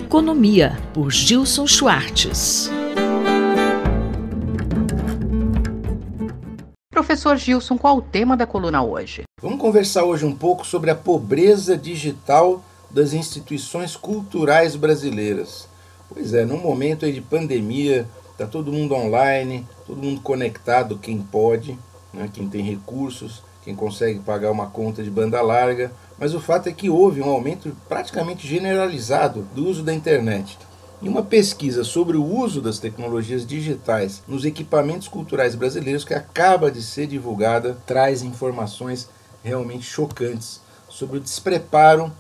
Economia, por Gilson Schwartz. Professor Gilson, qual o tema da coluna hoje? Vamos conversar hoje um pouco sobre a pobreza digital das instituições culturais brasileiras. Pois é, num momento aí de pandemia, está todo mundo online, todo mundo conectado, quem pode, né, quem tem recursos, quem consegue pagar uma conta de banda larga, mas o fato é que houve um aumento praticamente generalizado do uso da internet. E uma pesquisa sobre o uso das tecnologias digitais nos equipamentos culturais brasileiros que acaba de ser divulgada traz informações realmente chocantes sobre o despreparo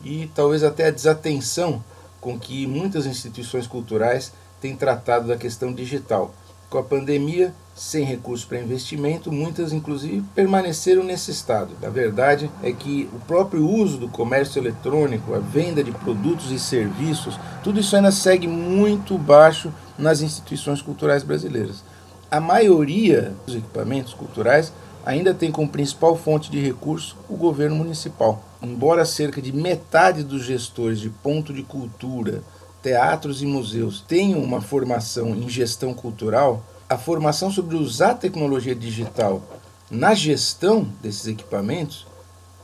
e talvez até a desatenção com que muitas instituições culturais têm tratado da questão digital. Com a pandemia, sem recursos para investimento, muitas inclusive permaneceram nesse estado. A verdade é que o próprio uso do comércio eletrônico, a venda de produtos e serviços, tudo isso ainda segue muito baixo nas instituições culturais brasileiras. A maioria dos equipamentos culturais ainda tem como principal fonte de recurso o governo municipal. Embora cerca de metade dos gestores de ponto de cultura, teatros e museus tenham uma formação em gestão cultural, a formação sobre usar tecnologia digital na gestão desses equipamentos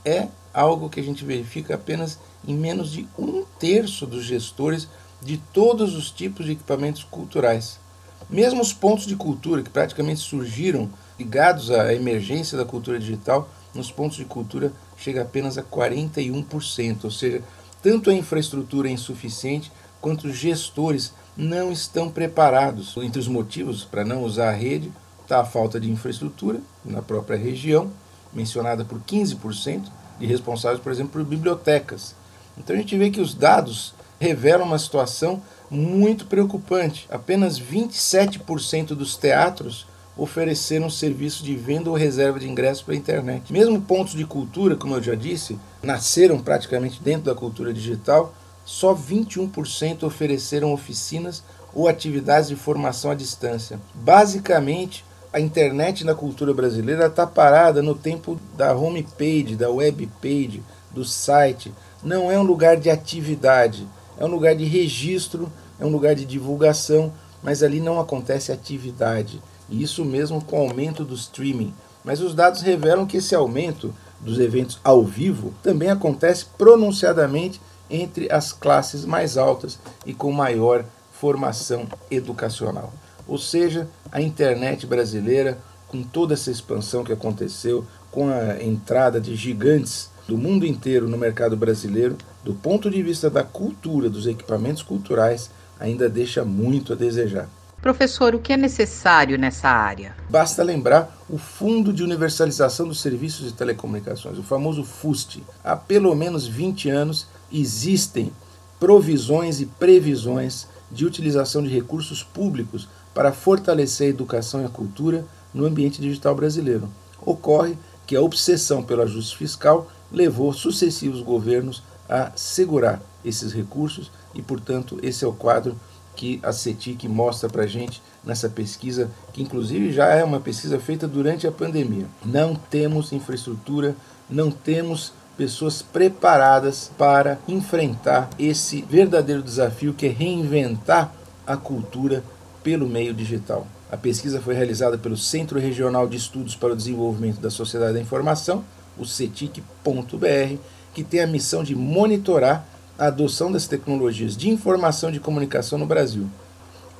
é algo que a gente verifica apenas em menos de 1/3 dos gestores de todos os tipos de equipamentos culturais. Mesmo os pontos de cultura que praticamente surgiram ligados à emergência da cultura digital, nos pontos de cultura chega apenas a 41%, ou seja, tanto a infraestrutura é insuficiente quanto os gestores não estão preparados. Entre os motivos para não usar a rede está a falta de infraestrutura na própria região, mencionada por 15% de responsáveis, por exemplo, por bibliotecas. Então a gente vê que os dados revelam uma situação muito preocupante. Apenas 27% dos teatros ofereceram serviço de venda ou reserva de ingressos pela internet. Mesmo pontos de cultura, como eu já disse, nasceram praticamente dentro da cultura digital, só 21% ofereceram oficinas ou atividades de formação à distância. Basicamente, a internet na cultura brasileira está parada no tempo da homepage, da webpage, do site. Não é um lugar de atividade, é um lugar de registro, é um lugar de divulgação, mas ali não acontece atividade. E isso mesmo com o aumento do streaming. Mas os dados revelam que esse aumento dos eventos ao vivo também acontece pronunciadamente entre as classes mais altas e com maior formação educacional. Ou seja, a internet brasileira, com toda essa expansão que aconteceu, com a entrada de gigantes do mundo inteiro no mercado brasileiro, do ponto de vista da cultura, dos equipamentos culturais, ainda deixa muito a desejar. Professor, o que é necessário nessa área? Basta lembrar o Fundo de Universalização dos Serviços de Telecomunicações, o famoso FUST. Há pelo menos 20 anos existem provisões e previsões de utilização de recursos públicos para fortalecer a educação e a cultura no ambiente digital brasileiro. Ocorre que a obsessão pelo ajuste fiscal levou sucessivos governos a segurar esses recursos e, portanto, esse é o quadro que a CETIC mostra para a gente nessa pesquisa, que inclusive já é uma pesquisa feita durante a pandemia. Não temos infraestrutura, não temos pessoas preparadas para enfrentar esse verdadeiro desafio que é reinventar a cultura pelo meio digital. A pesquisa foi realizada pelo Centro Regional de Estudos para o Desenvolvimento da Sociedade da Informação, o CETIC.br, que tem a missão de monitorar a adoção das tecnologias de informação e de comunicação no Brasil.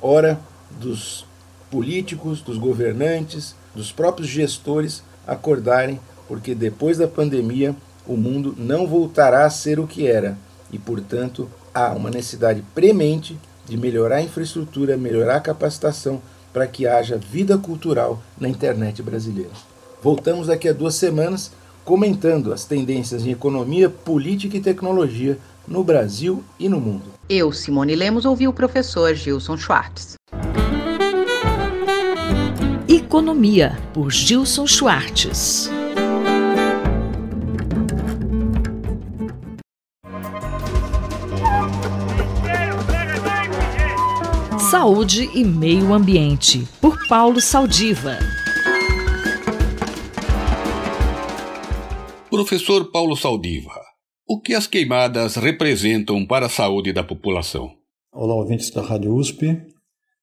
Hora dos políticos, dos governantes, dos próprios gestores acordarem, porque depois da pandemia o mundo não voltará a ser o que era e, portanto, há uma necessidade premente de melhorar a infraestrutura, melhorar a capacitação para que haja vida cultural na internet brasileira. Voltamos daqui a 2 semanas comentando as tendências em economia, política e tecnologia no Brasil e no mundo. Eu, Simone Lemos, ouvi o professor Gilson Schwartz. Economia, por Gilson Schwartz. Saúde e Meio Ambiente, por Paulo Saldiva. Professor Paulo Saldiva, o que as queimadas representam para a saúde da população? Olá, ouvintes da Rádio USP.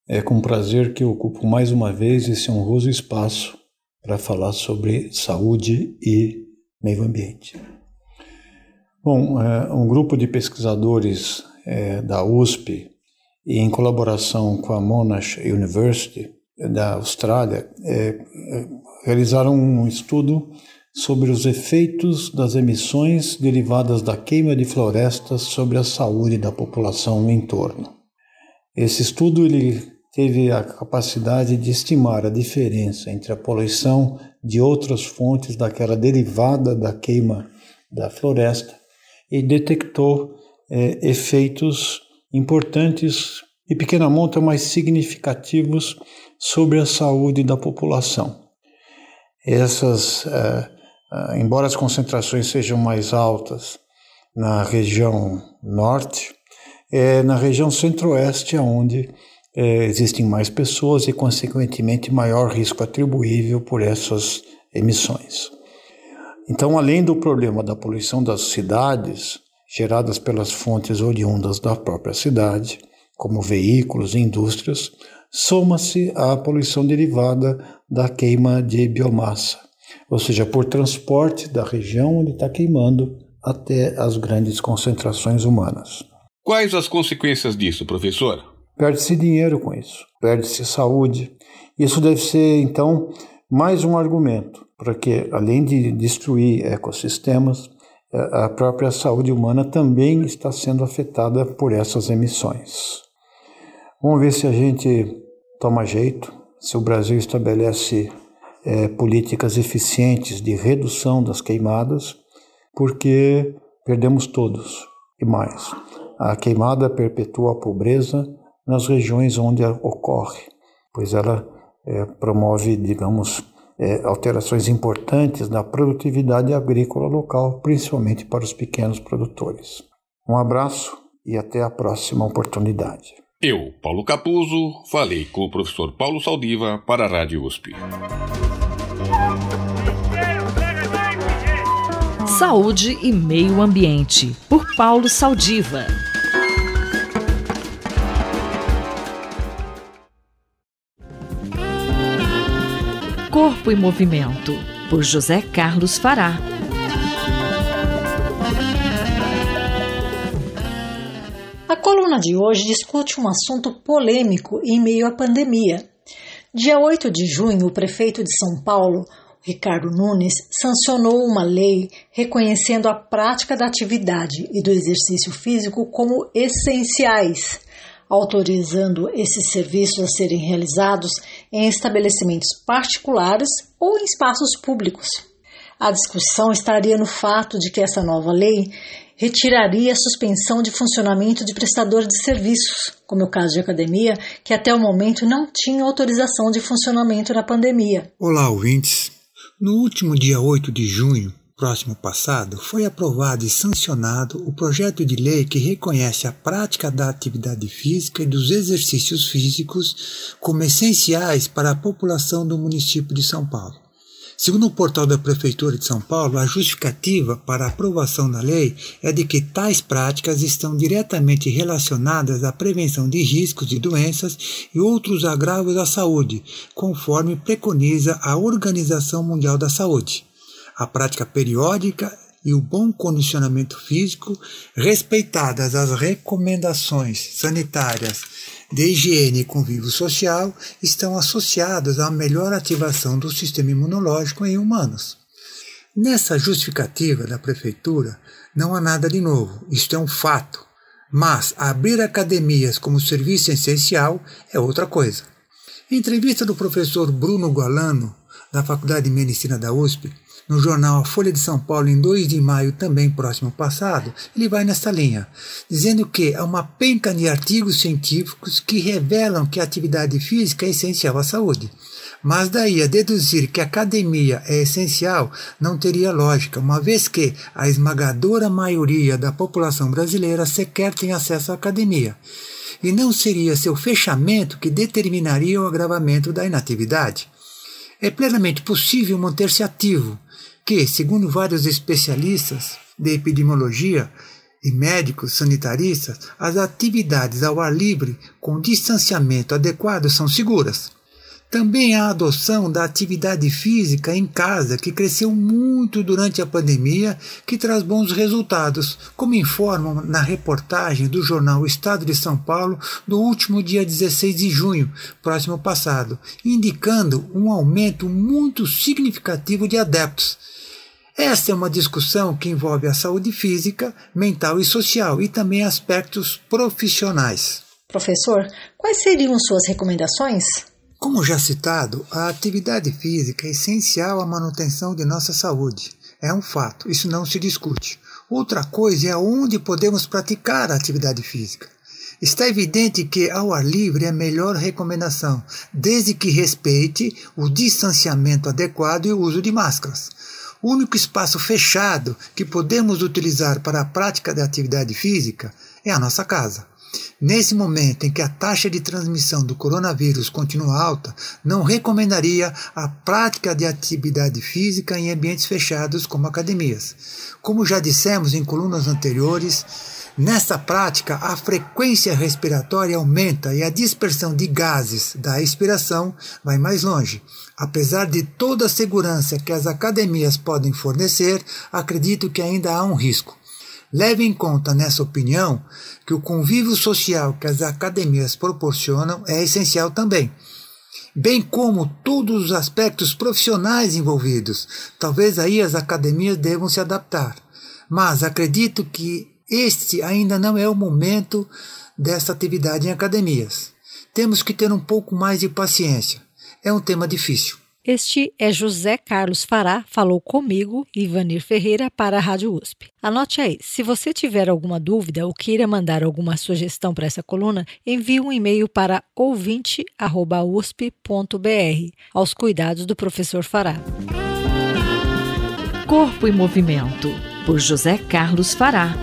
É com prazer que eu ocupo mais uma vez esse honroso espaço para falar sobre saúde e meio ambiente. Bom, um grupo de pesquisadores da USP, e em colaboração com a Monash University da Austrália, realizaram um estudo sobre os efeitos das emissões derivadas da queima de florestas sobre a saúde da população no entorno. Esse estudo ele teve a capacidade de estimar a diferença entre a poluição de outras fontes daquela derivada da queima da floresta e detectou efeitos importantes e pequena monta mais significativos sobre a saúde da população. Embora as concentrações sejam mais altas na região norte, na região centro-oeste onde existem mais pessoas e, consequentemente, maior risco atribuível por essas emissões. Então, além do problema da poluição das cidades, geradas pelas fontes oriundas da própria cidade, como veículos e indústrias, soma-se a poluição derivada da queima de biomassa, ou seja, por transporte da região onde está queimando até as grandes concentrações humanas. Quais as consequências disso, professor? Perde-se dinheiro com isso, perde-se saúde. Isso deve ser, então, mais um argumento para que, além de destruir ecossistemas, a própria saúde humana também está sendo afetada por essas emissões. Vamos ver se a gente toma jeito, se o Brasil estabelece políticas eficientes de redução das queimadas, porque perdemos todos e mais. A queimada perpetua a pobreza nas regiões onde ela ocorre, pois ela promove, alterações importantes na produtividade agrícola local, principalmente para os pequenos produtores. Um abraço e até a próxima oportunidade. Eu, Paulo Capuzzo, falei com o professor Paulo Saldiva para a Rádio USP. Saúde e meio ambiente, por Paulo Saldiva. Corpo e Movimento, por José Carlos Fará. A coluna de hoje discute um assunto polêmico em meio à pandemia. Dia 8 de junho, o prefeito de São Paulo, Ricardo Nunes, sancionou uma lei reconhecendo a prática da atividade e do exercício físico como essenciais, autorizando esses serviços a serem realizados em estabelecimentos particulares ou em espaços públicos. A discussão estaria no fato de que essa nova lei retiraria a suspensão de funcionamento de prestadores de serviços, como é o caso de academia, que até o momento não tinha autorização de funcionamento na pandemia. Olá, ouvintes. No último dia 8 de junho, próximo passado, foi aprovado e sancionado o projeto de lei que reconhece a prática da atividade física e dos exercícios físicos como essenciais para a população do município de São Paulo. Segundo o portal da Prefeitura de São Paulo, a justificativa para a aprovação da lei é de que tais práticas estão diretamente relacionadas à prevenção de riscos de doenças e outros agravos à saúde, conforme preconiza a Organização Mundial da Saúde. A prática periódica e o bom condicionamento físico, respeitadas as recomendações sanitárias de higiene e convívio social, estão associados à melhor ativação do sistema imunológico em humanos. Nessa justificativa da Prefeitura, não há nada de novo, isto é um fato, mas abrir academias como serviço essencial é outra coisa. Em entrevista do professor Bruno Gualano, da Faculdade de Medicina da USP, no jornal A Folha de São Paulo, em 2 de maio, também próximo passado, ele vai nessa linha, dizendo que há uma penca de artigos científicos que revelam que a atividade física é essencial à saúde. Mas daí a deduzir que a academia é essencial não teria lógica, uma vez que a esmagadora maioria da população brasileira sequer tem acesso à academia. E não seria seu fechamento que determinaria o agravamento da inatividade. É plenamente possível manter-se ativo, que, segundo vários especialistas de epidemiologia e médicos sanitaristas, as atividades ao ar livre com distanciamento adequado são seguras. Também a adoção da atividade física em casa, que cresceu muito durante a pandemia, que traz bons resultados, como informam na reportagem do jornal Estado de São Paulo do último dia 16 de junho, próximo passado, indicando um aumento muito significativo de adeptos. Esta é uma discussão que envolve a saúde física, mental e social e também aspectos profissionais. Professor, quais seriam suas recomendações? Como já citado, a atividade física é essencial à manutenção de nossa saúde. É um fato, isso não se discute. Outra coisa é onde podemos praticar a atividade física. Está evidente que ao ar livre é a melhor recomendação, desde que respeite o distanciamento adequado e o uso de máscaras. O único espaço fechado que podemos utilizar para a prática da atividade física é a nossa casa. Nesse momento em que a taxa de transmissão do coronavírus continua alta, não recomendaria a prática de atividade física em ambientes fechados como academias. Como já dissemos em colunas anteriores, nessa prática a frequência respiratória aumenta e a dispersão de gases da expiração vai mais longe. Apesar de toda a segurança que as academias podem fornecer, acredito que ainda há um risco. Leve em conta, nessa opinião, que o convívio social que as academias proporcionam é essencial também, bem como todos os aspectos profissionais envolvidos. Talvez aí as academias devam se adaptar, mas acredito que este ainda não é o momento dessa atividade em academias. Temos que ter um pouco mais de paciência. É um tema difícil. Este é José Carlos Fará, falou comigo, Ivanir Ferreira, para a Rádio USP. Anote aí, se você tiver alguma dúvida ou queira mandar alguma sugestão para essa coluna, envie um e-mail para ouvinte@usp.br, aos cuidados do professor Fará. Corpo em Movimento, por José Carlos Fará.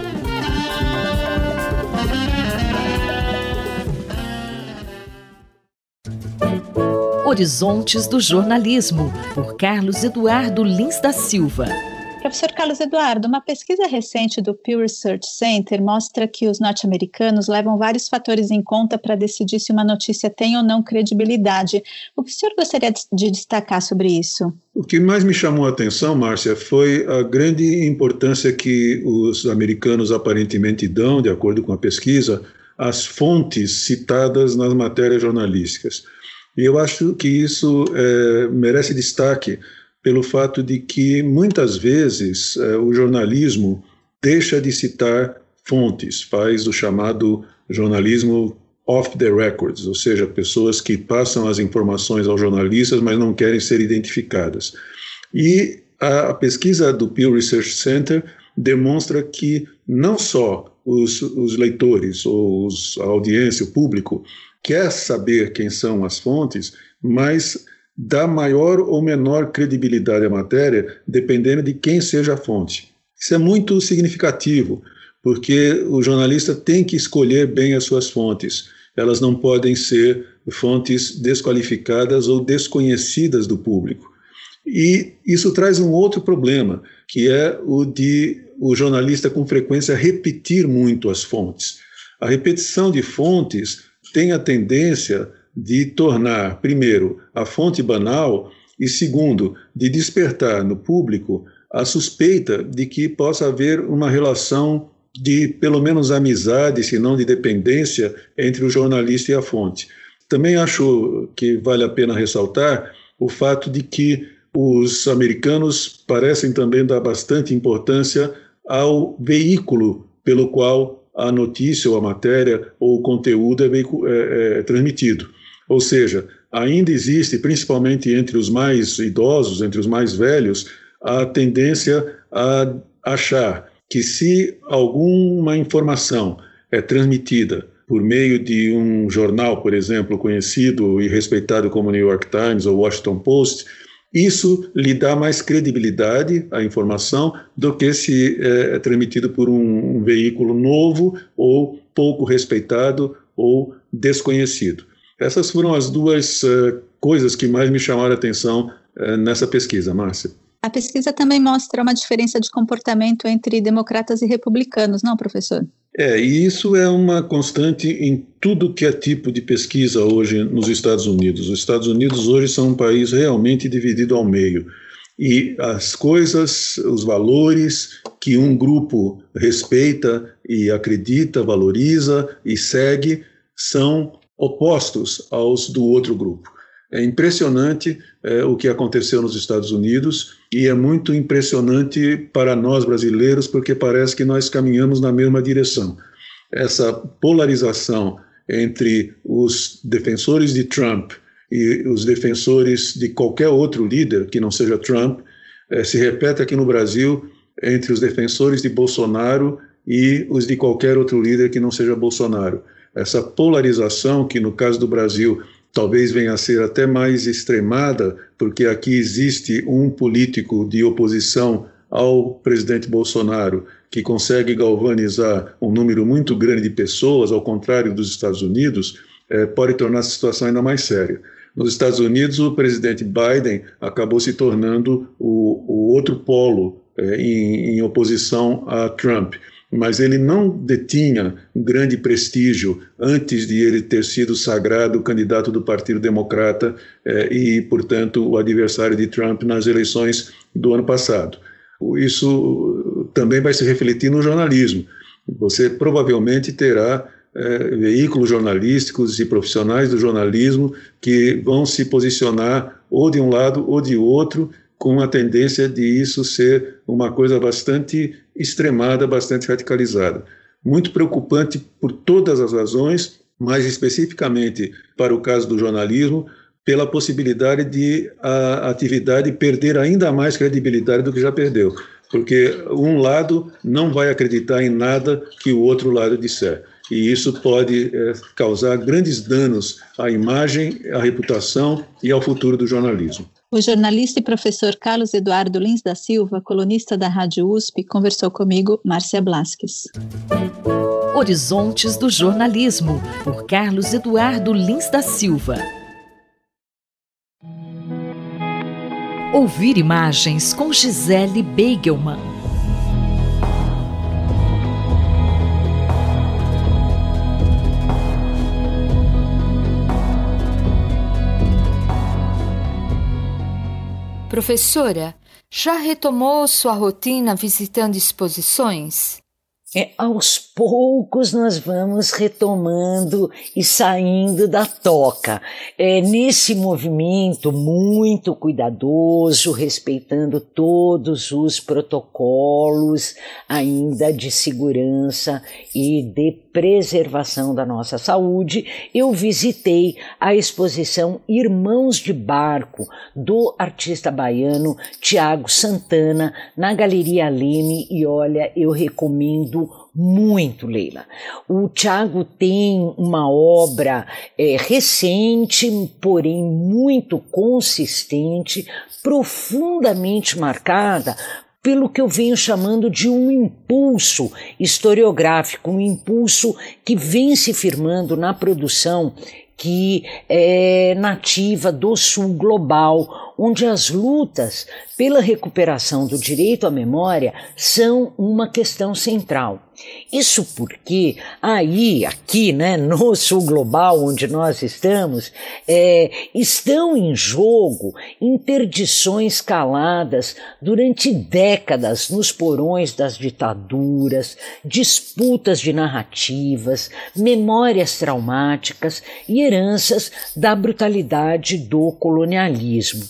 Horizontes do Jornalismo, por Carlos Eduardo Lins da Silva. Professor Carlos Eduardo, uma pesquisa recente do Pew Research Center mostra que os norte-americanos levam vários fatores em conta para decidir se uma notícia tem ou não credibilidade. O que o senhor gostaria de destacar sobre isso? O que mais me chamou a atenção, Márcia, foi a grande importância que os americanos aparentemente dão, de acordo com a pesquisa, às fontes citadas nas matérias jornalísticas. E eu acho que isso merece destaque pelo fato de que, muitas vezes, o jornalismo deixa de citar fontes, faz o chamado jornalismo off the records, ou seja, pessoas que passam as informações aos jornalistas, mas não querem ser identificadas. E a pesquisa do Pew Research Center demonstra que não só os leitores, ou a audiência, o público, quer saber quem são as fontes, mas dá maior ou menor credibilidade à matéria, dependendo de quem seja a fonte. Isso é muito significativo, porque o jornalista tem que escolher bem as suas fontes. Elas não podem ser fontes desqualificadas ou desconhecidas do público. E isso traz um outro problema, que é o de o jornalista com frequência repetir muito as fontes. A repetição de fontes tem a tendência de tornar, primeiro, a fonte banal e, segundo, de despertar no público a suspeita de que possa haver uma relação de, pelo menos, amizade, se não de dependência, entre o jornalista e a fonte. Também acho que vale a pena ressaltar o fato de que os americanos parecem também dar bastante importância ao veículo pelo qual a notícia ou a matéria ou o conteúdo é transmitido. Ou seja, ainda existe, principalmente entre os mais idosos, entre os mais velhos, a tendência a achar que se alguma informação é transmitida por meio de um jornal, por exemplo, conhecido e respeitado como New York Times ou Washington Post, isso lhe dá mais credibilidade à informação do que se é transmitido por um veículo novo ou pouco respeitado ou desconhecido. Essas foram as duas coisas que mais me chamaram a atenção nessa pesquisa, Márcia. A pesquisa também mostra uma diferença de comportamento entre democratas e republicanos, não, professor? E isso é uma constante em tudo que é tipo de pesquisa hoje nos Estados Unidos. Os Estados Unidos hoje são um país realmente dividido ao meio. E as coisas, os valores que um grupo respeita e acredita, valoriza e segue, são opostos aos do outro grupo. É impressionante o que aconteceu nos Estados Unidos e é muito impressionante para nós brasileiros porque parece que nós caminhamos na mesma direção. Essa polarização entre os defensores de Trump e os defensores de qualquer outro líder que não seja Trump se repete aqui no Brasil entre os defensores de Bolsonaro e os de qualquer outro líder que não seja Bolsonaro. Essa polarização que no caso do Brasil talvez venha a ser até mais extremada, porque aqui existe um político de oposição ao presidente Bolsonaro que consegue galvanizar um número muito grande de pessoas, ao contrário dos Estados Unidos, pode tornar a situação ainda mais séria. Nos Estados Unidos, o presidente Biden acabou se tornando o outro polo em oposição a Trump. Mas ele não detinha grande prestígio antes de ele ter sido sagrado candidato do Partido Democrata e, portanto, o adversário de Trump nas eleições do ano passado. Isso também vai se refletir no jornalismo. Você provavelmente terá veículos jornalísticos e profissionais do jornalismo que vão se posicionar ou de um lado ou de outro, com a tendência de isso ser uma coisa bastante extremada, bastante radicalizada. Muito preocupante por todas as razões, mas especificamente para o caso do jornalismo, pela possibilidade de a atividade perder ainda mais credibilidade do que já perdeu, porque um lado não vai acreditar em nada que o outro lado disser. E isso pode causar grandes danos à imagem, à reputação e ao futuro do jornalismo. O jornalista e professor Carlos Eduardo Lins da Silva, colunista da Rádio USP, conversou comigo, Márcia Blasques. Horizontes do Jornalismo, por Carlos Eduardo Lins da Silva. Ouvir imagens com Gisele Beigelman. Professora, já retomou sua rotina visitando exposições? Aos poucos nós vamos retomando e saindo da toca. Nesse movimento muito cuidadoso, respeitando todos os protocolos ainda de segurança e de preservação da nossa saúde, eu visitei a exposição Irmãos de Barco, do artista baiano Tiago Santana, na Galeria Leme, e olha, eu recomendo muito, Leila. O Tiago tem uma obra recente, porém muito consistente, profundamente marcada pelo que eu venho chamando de um impulso historiográfico, um impulso que vem se firmando na produção que é nativa do Sul global, onde as lutas pela recuperação do direito à memória são uma questão central. Isso porque aqui, no Sul global, onde nós estamos, estão em jogo interdições caladas durante décadas nos porões das ditaduras, disputas de narrativas, memórias traumáticas e heranças da brutalidade do colonialismo.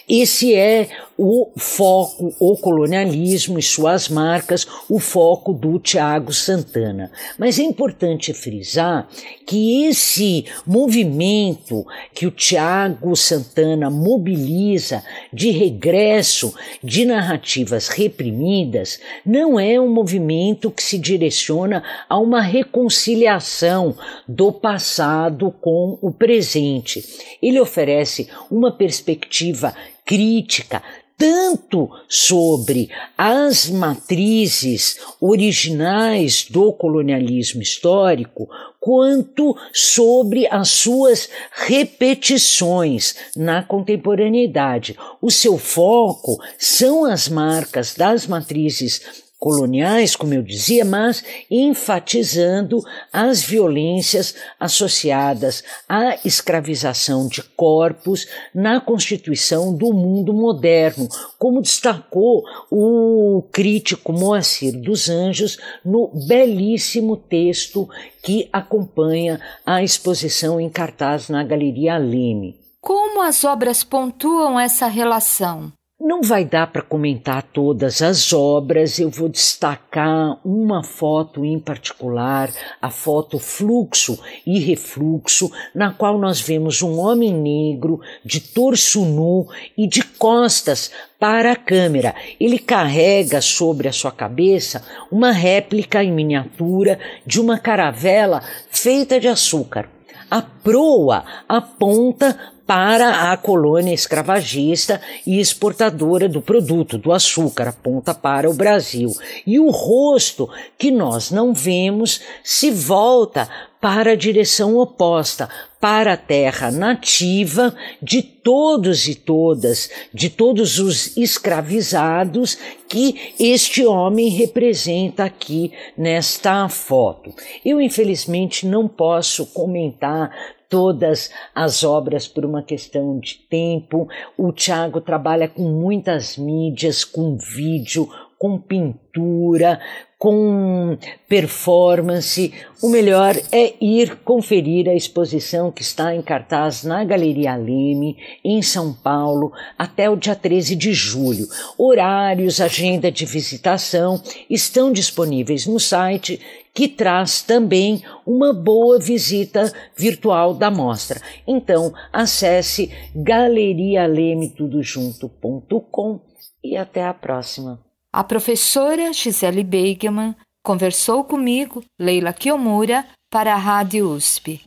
Esse é o foco, o colonialismo e suas marcas, o foco do Tiago Santana. Mas é importante frisar que esse movimento que o Tiago Santana mobiliza de regresso de narrativas reprimidas não é um movimento que se direciona a uma reconciliação do passado com o presente. Ele oferece uma perspectiva crítica tanto sobre as matrizes originais do colonialismo histórico, quanto sobre as suas repetições na contemporaneidade. O seu foco são as marcas das matrizes coloniais, como eu dizia, mas enfatizando as violências associadas à escravização de corpos na constituição do mundo moderno, como destacou o crítico Moacir dos Anjos no belíssimo texto que acompanha a exposição em cartaz na Galeria Leme. Como as obras pontuam essa relação? Não vai dar para comentar todas as obras, eu vou destacar uma foto em particular, a foto Fluxo e Refluxo, na qual nós vemos um homem negro de torso nu e de costas para a câmera. Ele carrega sobre a sua cabeça uma réplica em miniatura de uma caravela feita de açúcar. A proa aponta para a colônia escravagista e exportadora do produto, do açúcar, aponta para o Brasil. E o rosto, que nós não vemos, se volta para a direção oposta, para a terra nativa de todos e todas, de todos os escravizados que este homem representa aqui nesta foto. Eu, infelizmente, não posso comentar todas as obras por uma questão de tempo. O Thiago trabalha com muitas mídias, com vídeo, com pintura, com performance. O melhor é ir conferir a exposição que está em cartaz na Galeria Leme, em São Paulo, até o dia 13 de julho. Horários, agenda de visitação estão disponíveis no site, que traz também uma boa visita virtual da mostra. Então, acesse galerialemtudojunto.com e até a próxima. A professora Gisele Beigelman conversou comigo, Leila Kiyomura, para a Rádio USP.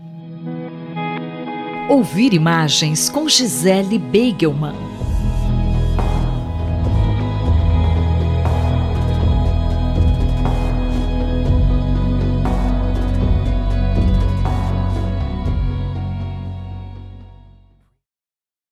Ouvir imagens com Gisele Beigelman.